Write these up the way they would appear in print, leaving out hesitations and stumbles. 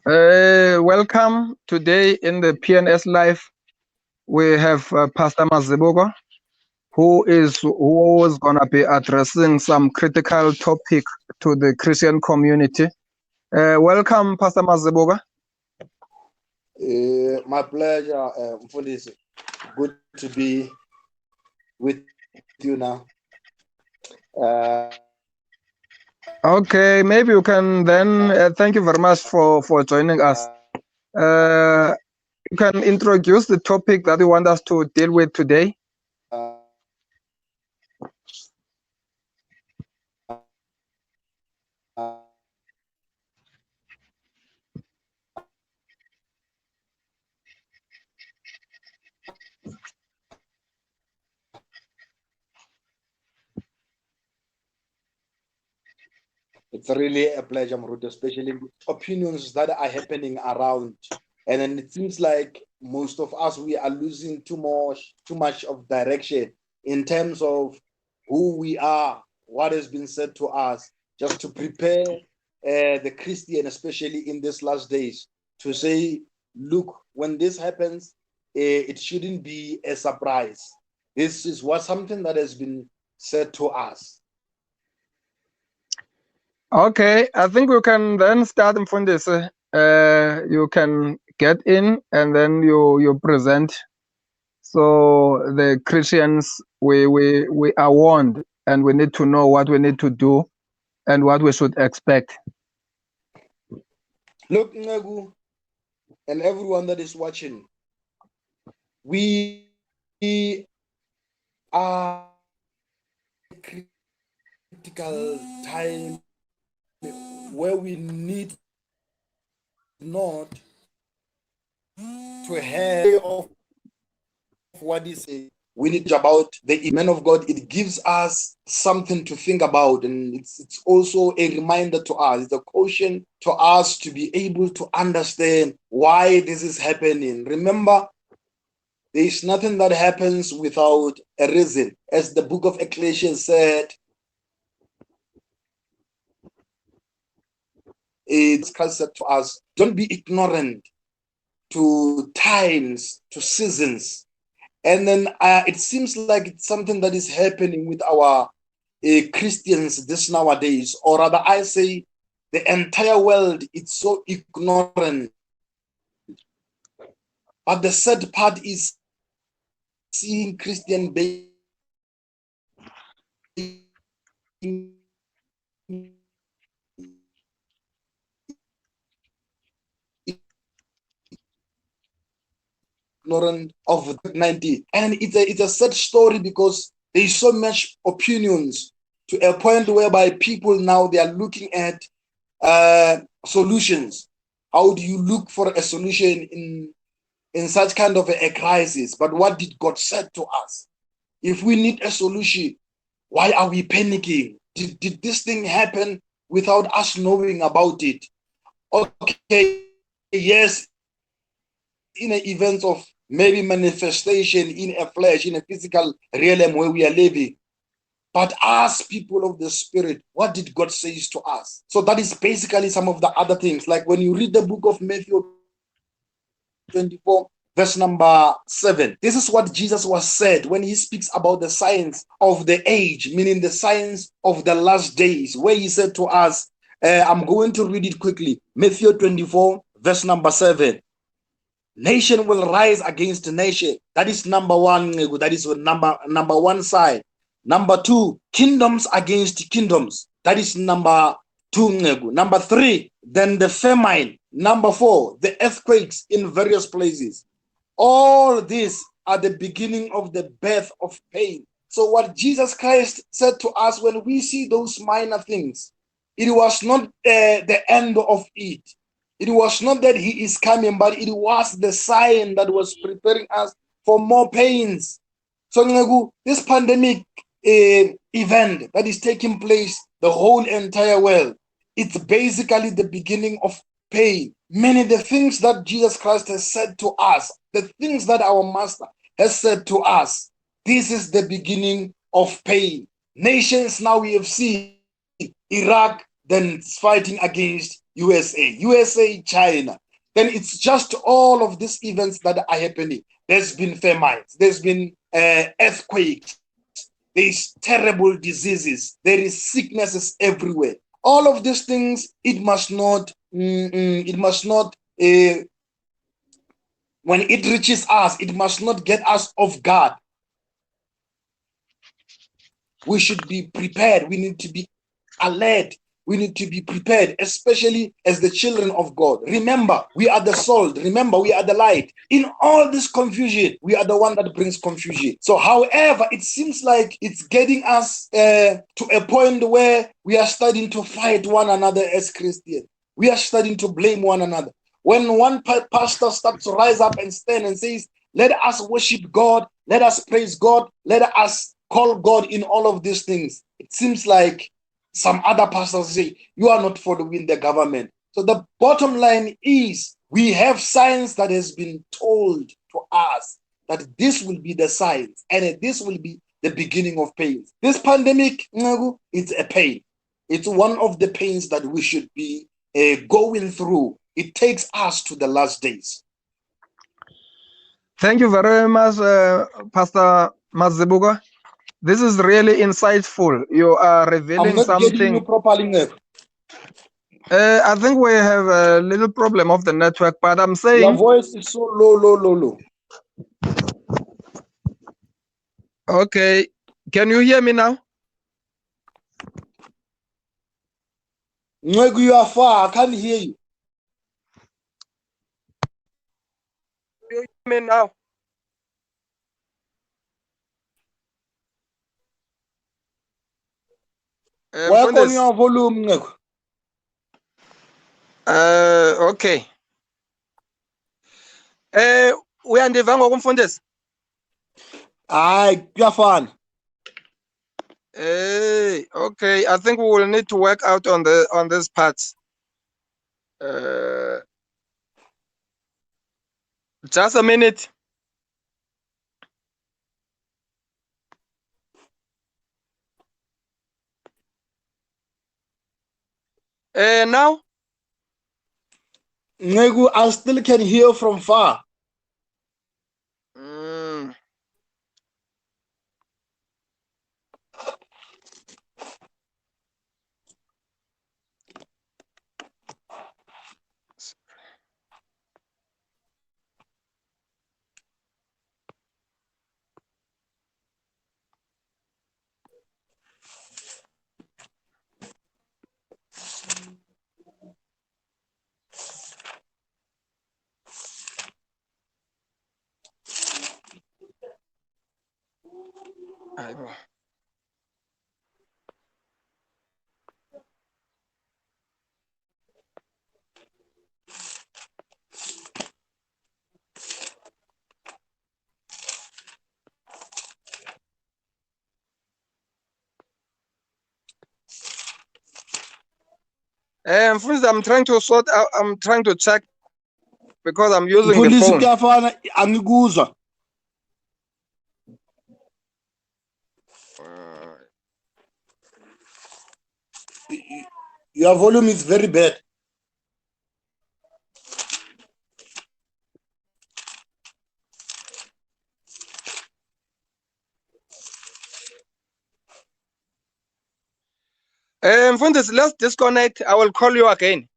Welcome. Today in the PNS Live, we have Pastor Mazibuko, who is going to be addressing some critical topic to the Christian community. Welcome, Pastor Mazibuko. My pleasure, Mfundisi. Good to be with you now. Okay, maybe you can then, thank you very much for joining us. You can introduce the topic that you want us to deal with today. It's really a pleasure, Maruto, especially opinions that are happening around. And then it seems like most of us, we are losing too much of direction in terms of who we are, what has been said to us, just to prepare the Christian, especially in these last days, to say, look, when this happens, it shouldn't be a surprise. This is something that has been said to us. Okay, I think we can then start from this. You can get in and then you present. So the Christians, we are warned, and we need to know what we need to do and what we should expect. Look, Nagu, and everyone that is watching, we are critical time where we need not to hear of what is it. We need about the man of God. It gives us something to think about, and it's also a reminder to us. It's a caution to us to be able to understand why this is happening. Remember, there is nothing that happens without a reason. As the book of Ecclesiastes said, it's said to us, don't be ignorant to times, to seasons. And then it seems like it's something that is happening with our Christians this nowadays, or rather I say the entire world, it's so ignorant. But the sad part is seeing Christian being ignorant of 90, and it's a sad story because there's so much opinions to a point whereby people now they are looking at solutions. How do you look for a solution in such kind of a crisis? But what did God say to us? If we need a solution, why are we panicking? Did this thing happen without us knowing about it? Okay, yes, in an event of maybe manifestation in a flesh, in a physical realm where we are living. But as people of the Spirit, what did God say to us? So that is basically some of the other things. Like when you read the book of Matthew 24, verse number 7, this is what Jesus was said when he speaks about the signs of the age, meaning the signs of the last days, where he said to us, I'm going to read it quickly. Matthew 24, verse number 7. Nation will rise against nation. That is number one. That is number one side. Number two, kingdoms against kingdoms. That is number two. Number three, then the famine. Number four, the earthquakes in various places. All these are the beginning of the birth of pain. So what Jesus Christ said to us when we see those minor things, it was not the end of it. It was not that he is coming, but it was the sign that was preparing us for more pains. So this pandemic event that is taking place, the whole entire world, it's basically the beginning of pain. Many of the things that Jesus Christ has said to us, the things that our Master has said to us, this is the beginning of pain. Nations now we have seen Iraq then fighting against USA, China. Then it's just all of these events that are happening. There's been famines, there's been earthquakes, there's terrible diseases, there is sicknesses everywhere. All of these things, it must not, when it reaches us, it must not get us off guard. We should be prepared. We need to be alert. We need to be prepared, especially as the children of God. Remember, we are the salt. Remember, we are the light. In all this confusion, we are the one that brings confusion. So, however, it seems like it's getting us to a point where we are starting to fight one another as Christians. We are starting to blame one another. When one pastor starts to rise up and stand and says, let us worship God, let us praise God, let us call God in all of these things, it seems like some other pastors say, you are not following the government. So the bottom line is, we have science that has been told to us that this will be the signs and this will be the beginning of pains. This pandemic, it's a pain. It's one of the pains that we should be going through. It takes us to the last days. Thank you very much, Pastor Mazibuko. This is really insightful. You are revealing I'm not something. getting you properly. I think we have a little problem of the network, but I'm saying your voice is so low. Okay, can you hear me now? You are far. I can't hear you. You hear me now? Work on your volume. Okay. Uyandiva ngokumfundisi? Hayi, kuyafana. Okay, I think we will need to work out on this part. Just a minute. Now? Nego, I still can hear from far. First, I'm trying to sort out. I'm trying to check because I'm using the phone. Kuyafana, angikuzwa. Your volume is very bad. Let's disconnect. I will call you again.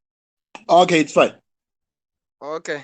Okay, it's fine. Okay.